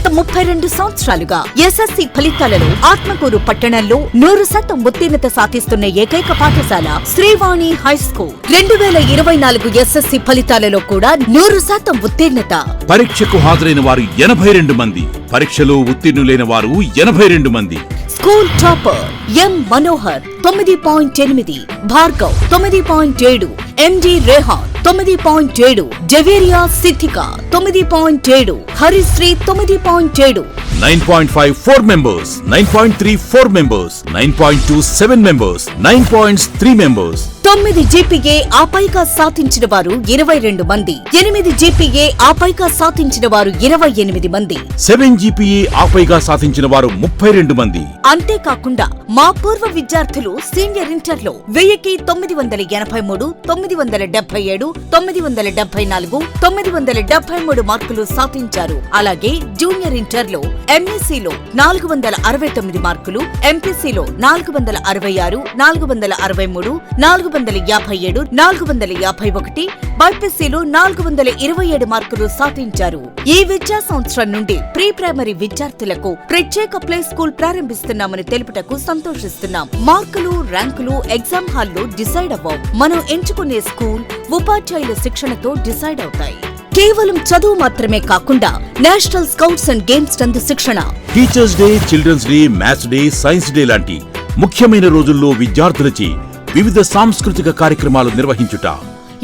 గత 32 సంవత్సరాలుగా ఎస్ఎస్సి ఫలితాలలో ఆత్మకూరు పట్టణంలో 100% ఉత్తీర్ణత సాధిస్తున్న ఏకైక పాఠశాల శ్రీవాణి హై స్కూల్. 2024 ఎస్ఎస్సి ఫలితాలలో కూడా 100% ఉత్తీర్ణత. పరీక్షకు హాజరైన వారు 82 మంది, పరీక్షలో ఉత్తీర్ణులైన వారు 82 మంది. స్కూల్ టాపర్ ఎం మనోహర్ 9.8, భార్గవ్ 9.7, ఎండి Rehan 9.7, Javeria సిద్ధిక 9.7, Harisree 9.7. 9.5 4 members, 9.3 4 members, 9.2 7 members, 9.3 members. 9 GPA ఆపైగా సాధించిన వారు 22 మంది, 8 జీపీఏ ఆపైగా సాధించిన వారు 28 మంది, 7 జీపీఏ ఆపైగా సాధించిన వారు 32 మంది. అంతేకాకుండా మా పూర్వ విద్యార్థులు సీనియర్ ఇంటర్లో 1000కి 983, 977, 974, 973 మార్కులు సాధించారు. అలాగే జూనియర్ ఇంటర్లో ఎంఎస్సీలో 469 మార్కులు, ఎంపీసీలో 466, 463, 457, 451, బైపీసీలో 427 మార్కులు సాధించారు. ఈ విద్యా సంవత్సరం నుండి ప్రీ ప్రైమరీ విద్యార్థులకు ప్రత్యేక ప్లే స్కూల్ ప్రారంభిస్తున్నామని తెలుపుటకు సంతోషిస్తున్నాం. మార్కులు, ర్యాంకులు ఎగ్జామ్ హాల్లో డిసైడ్ అవ్వవు. మనం ఎంచుకునే స్కూల్ ఉపాధ్యాయుల శిక్షణతో డిసైడ్ అవుతాయి. కేవలం చదువు మాత్రమే కాకుండా నేషనల్ స్కౌట్స్ అండ్ గేమ్స్ నందు శిక్షణ, teachers day, children's day, maths day, science day లాంటి ముఖ్యమైన రోజుల్లో విద్యార్థులచే వివిధ సాంస్కృతిక కార్యక్రమాలు నిర్వహించుట,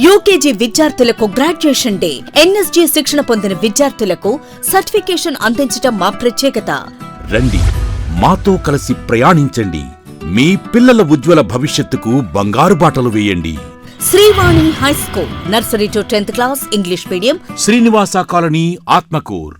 యూకేజీ విద్యార్థులకు గ్రాడ్యుయేషన్ డే, ఎన్ఎస్జీ శిక్షణ పొందిన విద్యార్థులకు సర్టిఫికేషన్ అందించడం మా ప్రత్యేకత. రండి, మాతో కలిసి ప్రయాణించండి. మీ పిల్లల ఉజ్వల భవిష్యత్తుకు బంగారు బాటలు వేయండి. Srivani high school, nursery to 10th class English medium, Srinivasa colony, Atmakur.